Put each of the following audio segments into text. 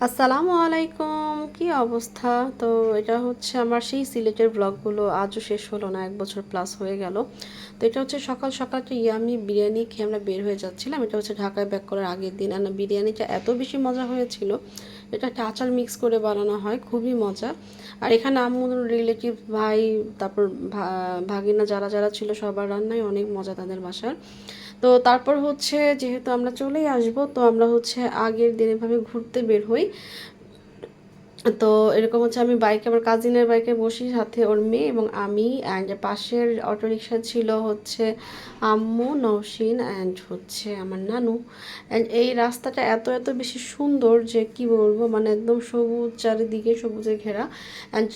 আসসালামু আলাইকুম, কি অবস্থা? তো এটা হচ্ছে আমার সেই সিলেটের ব্লগগুলো, আজও শেষ হলো না, 1 বছর প্লাস হয়ে গেল। তো এটা হচ্ছে সকাল সকাল একটা ইয়ামি বিরিয়ানি খেয়ে আমরা বের হয়ে যাচ্ছিলাম। এটা হচ্ছে ঢাকায় ব্যাক করার আগের দিন, আর না বিরিয়ানিটা এত বেশি মজা হয়েছিল। এটা একটা আচার মিক্স করে বানানো হয়, খুবই মজা। আর এখানে আম্মুর রিলেটিভ ভাই, তারপর ভাগিনা যারা যারা ছিল সবার রান্নায় অনেক মজা তাদের বাসার। তো তারপর হচ্ছে যেহেতু আমরা চলেই আসবো, তো আমরা হচ্ছে আগের দিন এভাবে ঘুরতে বের হই। তো এরকম হচ্ছে আমি বাইকে, আমার কাজিনের বাইকে বসি, সাথে ওর মেয়ে এবং আমি, অ্যান্ড পাশের অটোরিকশা ছিল হচ্ছে আম্মু, নওশিন অ্যান্ড হচ্ছে আমার নানু। অ্যান্ড এই রাস্তাটা এত এত বেশি সুন্দর যে কি বলবো, মানে একদম সবুজ, চারিদিকে সবুজে ঘেরা। অ্যান্ড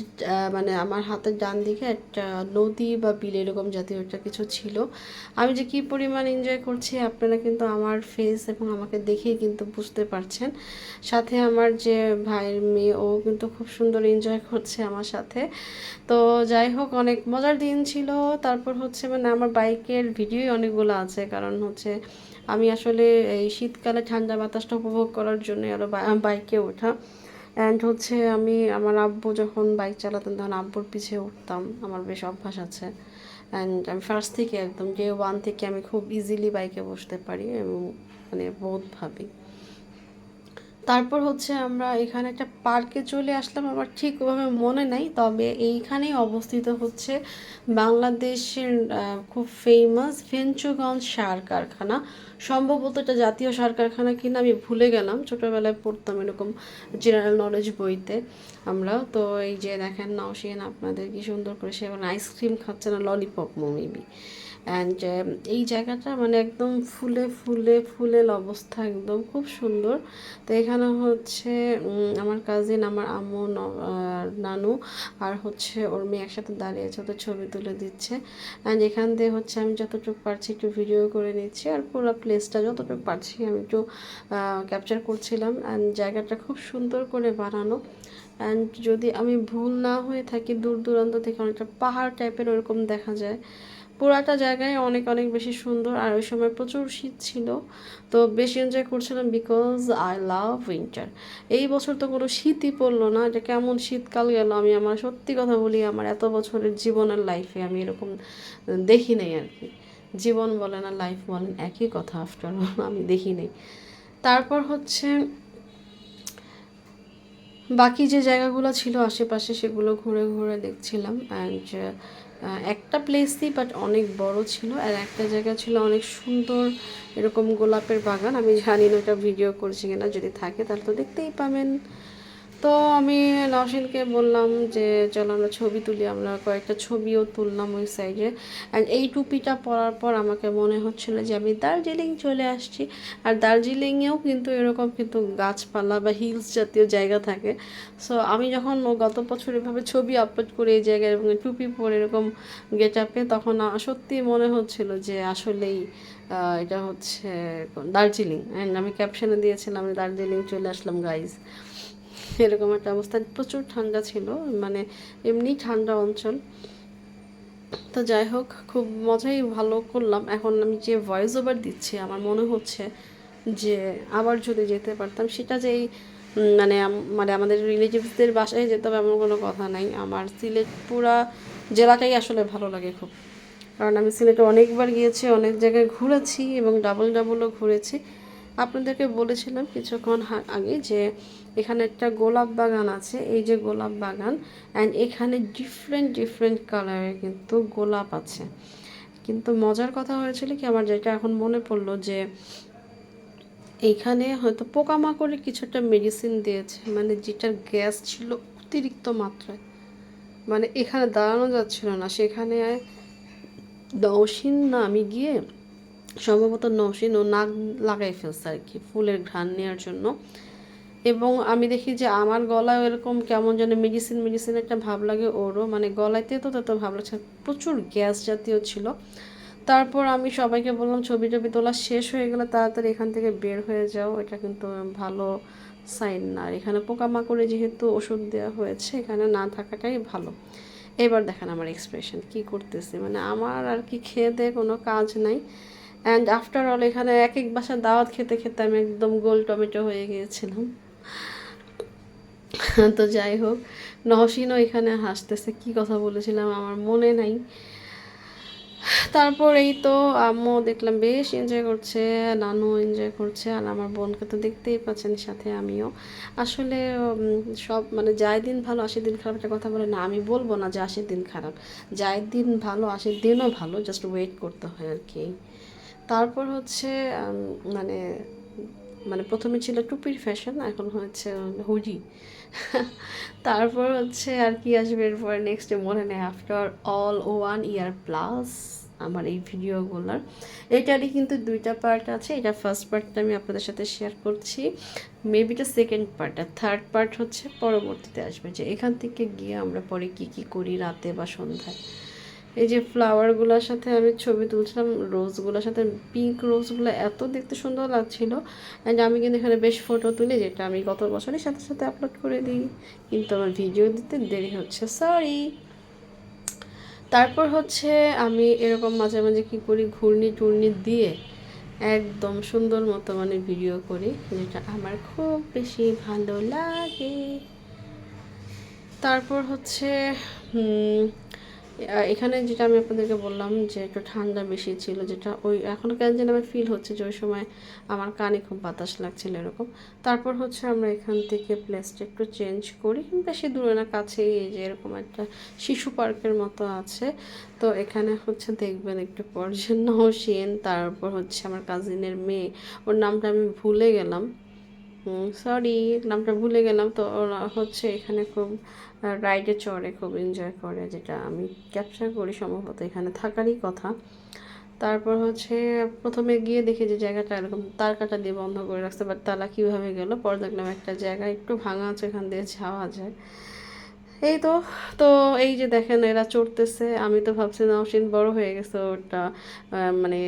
মানে আমার হাতের ডান দিকে একটা নদী বা বিল এরকম জাতীয় একটা কিছু ছিল। আমি যে কি পরিমাণ এনজয় করছি আপনারা কিন্তু আমার ফেস এবং আমাকে দেখেই কিন্তু বুঝতে পারছেন। সাথে আমার যে ভাইয়ের মেয়ে, ও কিন্তু খুব সুন্দর এনজয় করছে আমার সাথে। তো যাই হোক, অনেক মজার দিন ছিল। তারপর হচ্ছে মানে আমার বাইকের ভিডিওই অনেকগুলো আছে, কারণ হচ্ছে আমি আসলে এই শীতকালে ঠান্ডা বাতাসটা উপভোগ করার জন্য আরও বাইকে ওঠা। অ্যান্ড হচ্ছে আমি আমার আব্বু যখন বাইক চালাতেন তখন আব্বুর পিছিয়ে উঠতাম, আমার বেশ অভ্যাস আছে। অ্যান্ড আমি ফার্স্ট থেকে একদম ডে ওয়ান থেকে আমি খুব ইজিলি বাইকে বসতে পারি এবং মানে বোধভাবেই। তারপর হচ্ছে আমরা এখানে একটা পার্কে চলে আসলাম, আমার ঠিক ওভাবে মনে নাই, তবে এইখানেই অবস্থিত হচ্ছে বাংলাদেশের খুব ফেমাস ফেঞ্চুগঞ্জ সার কারখানা। সম্ভবত এটা জাতীয় সার কারখানা কিনা আমি ভুলে গেলাম, ছোটোবেলায় পড়তাম এরকম জেনারেল নলেজ বইতে আমরা। তো এই যে দেখেন নওশিন আপনাদের কি সুন্দর করে সে এখন আইসক্রিম খাচ্ছে, না ললিপপ মেবি। অ্যান্ড এই জায়গাটা মানে একদম ফুলে ফুলে ফুলেল অবস্থা, একদম খুব সুন্দর। তো এখানে হচ্ছে আমার কাজিন, আমার আম্মু, নানু আর হচ্ছে ওর মেয়ে একসাথে দাঁড়িয়ে আছে, ওদের ছবি তুলে দিচ্ছে। অ্যান্ড এখান দিয়ে হচ্ছে আমি যতটুকু পারছি একটু ভিডিও করে নিচ্ছি, আর পুরো প্লেসটা যতটুকু পারছি আমি একটু ক্যাপচার করছিলাম। অ্যান্ড জায়গাটা খুব সুন্দর করে বানানো। অ্যান্ড যদি আমি ভুল না হয়ে থাকি, দূর দূরান্ত থেকে অনেকটা পাহাড় টাইপের ওরকম দেখা যায়। পুরাটা জায়গায় অনেক অনেক বেশি সুন্দর, আর ওই সময় প্রচুর শীত ছিল। তো বেশি এনজয় করছিলাম বিকজ আই লাভ উইন্টার। এই বছর তো কোনো শীতই পড়লো না, এটা কেমন শীতকাল গেল, আমি আমার সত্যি কথা বলি আমার এত বছরের জীবনের লাইফে আমি এরকম দেখি নাই আর কি। জীবন বলেন আর লাইফ বলেন একই কথা, আফটার অল আমি দেখি নাই। তারপর হচ্ছে বাকি যে জায়গাগুলো ছিল আশেপাশে সেগুলো ঘুরে ঘুরে দেখছিলাম। অ্যান্ড একটা প্লেসই বাট অনেক বড় ছিল, আর একটা জায়গা ছিল অনেক সুন্দর এরকম গোলাপের বাগান। আমি জানি না ওটা ভিডিও করছি কিনা, যদি থাকে তাহলে তো দেখতেই পাবেন। তো আমি নওশিনকে বললাম যে চলো আমরা ছবি তুলি, আমরা কয়েকটা ছবিও তুললাম ওই সাইডে। অ্যান্ড এই টুপিটা পরার পর আমাকে মনে হচ্ছিলো যে আমি দার্জিলিং চলে আসছি। আর দার্জিলিংয়েও কিন্তু এরকম কিন্তু গাছপালা বা হিলস জাতীয় জায়গা থাকে। সো আমি যখন গত বছর এভাবে ছবি আপলোড করি এই জায়গায় এবং টুপি পরে এরকম গেট আপে, তখন সত্যি মনে হচ্ছিল যে আসলেই এটা হচ্ছে দার্জিলিং। অ্যান্ড আমি ক্যাপশনে দিয়েছিলাম দার্জিলিং চলে আসলাম গাইজ, এরকম একটা অবস্থা। প্রচুর ঠান্ডা ছিল, মানে এমনি ঠান্ডা অঞ্চল। তো যাই হোক, খুব মজাই ভালো করলাম। এখন আমি যে ভয়েস ওভার দিচ্ছি আমার মনে হচ্ছে যে আবার যদি যেতে পারতাম, সেটা যে মানে মানে আমাদের রিলেটিভসদের বাসায় যেতে হবে এমন কোনো কথা নাই। আমার সিলেট পুরা জেলাটাই আসলে ভালো লাগে খুব, কারণ আমি সিলেটে অনেকবার গিয়েছি, অনেক জায়গায় ঘুরেছি এবং ডাবল ডাবলও ঘুরেছি। আপনাদেরকে বলেছিলাম কিছুক্ষণ আগে যে এখানে একটা গোলাপ বাগান আছে, এই যে গোলাপ বাগান। অ্যান্ড এখানে ডিফারেন্ট ডিফারেন্ট কালারের কিন্তু গোলাপ আছে। কিন্তু মজার কথা হয়েছিল কি, আমার যেটা এখন মনে পড়লো যে এইখানে হয়তো পোকামাকড়ের কিছু একটা মেডিসিন দিয়েছে, মানে যেটার গ্যাস ছিল অতিরিক্ত মাত্রায়, মানে এখানে দাঁড়ানো যাচ্ছিল না। সেখানে নওশিন না আমি গিয়ে, সম্ভবত নওশিন ও নাক লাগাই ফেলছে আর কি ফুলের ঘ্রাণ নেওয়ার জন্য। এবং আমি দেখি যে আমার গলায় এরকম কেমন যেন মেডিসিন মেডিসিন একটা ভাব লাগে, ওরও মানে গলাতে তো তত ভাব লাগছে, প্রচুর গ্যাস জাতীয় ছিল। তারপর আমি সবাইকে বললাম ছবি টবি তোলা শেষ হয়ে গেলে তাড়াতাড়ি এখান থেকে বের হয়ে যাও, এটা কিন্তু ভালো সাইন না। আর এখানে পোকামাকড়ে যেহেতু ওষুধ দেওয়া হয়েছে, এখানে না থাকাটাই ভালো। এবার দেখেন আমার এক্সপ্রেশন কী করতেছে, মানে আমার আর কি খেয়ে দেয়ে কোনো কাজ নাই। অ্যান্ড আফটার অল এখানে এক এক বাসার দাওয়াত খেতে খেতে আমি একদম গোল টমেটো হয়ে গিয়েছিলাম। তো যাই হোক, নওশিনও এখানে হাসতেছে, কি কথা বলেছিলাম আমার মনে নাই। তারপর এই তো আম্মু দেখলাম বেশ এনজয় করছে, নানু এনজয় করছে, আর আমার বোনকে তো দেখতেই পাচ্ছেন, সাথে আমিও। আসলে সব মানে যায় দিন ভালো আসে দিন খারাপ একটা কথা বলে না, আমি বলবো না যে আসে দিন খারাপ, যায় দিন ভালো আসে দিনও ভালো, জাস্ট ওয়েট করতে হয় আর কি। তারপর হচ্ছে মানে মানে প্রথমে ছিল টুপির ফ্যাশন, এখন হচ্ছে হুডি। তারপর হচ্ছে আর কি আসবে এরপর নেক্সটে মনে নেই, আফটার অল 1 ইয়ার প্লাস আমার এই ভিডিওগুলোর। এটারই কিন্তু 2টা পার্ট আছে, এটা ফার্স্ট পার্টটা আমি আপনাদের সাথে শেয়ার করছি, মেবি এটা সেকেন্ড পার্ট, আর থার্ড পার্ট হচ্ছে পরবর্তীতে আসবে, যে এখান থেকে গিয়ে আমরা পরে কি কি করি রাতে বা সন্ধ্যায়। এই যে ফ্লাওয়ারগুলোর সাথে আমি ছবি তুলছিলাম, রোজগুলোর সাথে পিঙ্ক রোজগুলো এত দেখতে সুন্দর লাগছিল। অ্যান্ড আমি কিন্তু এখানে বেশ ফটো তুলি, যেটা আমি গত বছরের সাথে সাথে আপলোড করে দিই, কিন্তু আমার ভিডিও দিতে দেরি হচ্ছে, সরি। তারপর হচ্ছে আমি এরকম মাঝে মাঝে কী করি, ঘূর্ণি টুর্নি দিয়ে একদম সুন্দর মতো মানে ভিডিও করি, যেটা আমার খুব বেশি ভালো লাগে। তারপর হচ্ছে এখানে যেটা আমি আপনাদেরকে বললাম যে একটু ঠান্ডা বেশি ছিল, যেটা ওই এখনও কেন যেন আমার ফিল হচ্ছে যে ওই সময় আমার কানে খুব বাতাস লাগছিল এরকম। তারপর হচ্ছে আমরা এখান থেকে প্লেসটা একটু চেঞ্জ করি, বেশি দূরে না, কাছেই, এই যে এরকম একটা শিশু পার্কের মতো আছে। তো এখানে হচ্ছে দেখবেন একটু পর যে নওশিন, তারপর হচ্ছে আমার কাজিনের মেয়ে, ওর নামটা আমি ভুলে গেলাম, সরি নামটা ভুলে গেলাম। তো ওরা হচ্ছে এখানে খুব রাইডে চড়ে, খুব এনজয় করে, যেটা আমি ক্যাপচার করি, সম্ভবত এখানে থাকারই কথা। তারপর হচ্ছে প্রথমে গিয়ে দেখি যে জায়গাটা এরকম তার কাটা দিয়ে বন্ধ করে রাখছে, বাট তালা কীভাবে গেল, পরে দেখলাম একটা জায়গা একটু ভাঙা আছে, এখান দিয়ে যাওয়া যায়। এই তো, তো এই যে দেখেন এরা চড়তেছে, আমি তো ভাবছি নওশিন বড় হয়ে গেছে, ওটা মানে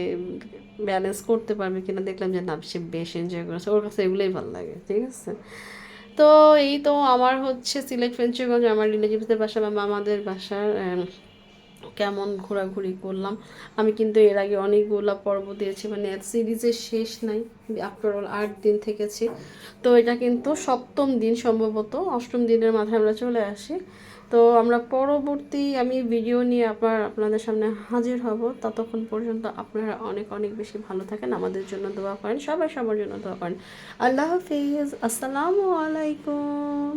ব্যালেন্স করতে পারবে কিনা, দেখলাম যে না, সে বেশ এনজয় করেছে, ওর কাছে এগুলোই ভালো লাগে, ঠিক আছে। তো এই তো আমার হচ্ছে সিলেট ফেঞ্চুগঞ্জ আমার রিলেটিভসদের বাসা বা মামাদের বাসার কেমন ঘোরাঘুরি করলাম। আমি কিন্তু এর আগে অনেকগুলো পর্ব দিয়েছি, মানে সিরিজের শেষ নাই, আফটার অল 8 দিন থেকেছি। তো এটা কিন্তু সপ্তম দিন, সম্ভবত অষ্টম দিনের মাথায় আমরা চলে আসি। তো আমরা পরবর্তী আমি ভিডিও নিয়ে আপনাদের সামনে হাজির হব, ততক্ষণ পর্যন্ত আপনারা অনেক অনেক বেশি ভালো থাকেন, আমাদের জন্য দোয়া করেন, সবাই সবার জন্য দোয়া করেন। আল্লাহ হাফিজ, আসসালামু আলাইকুম।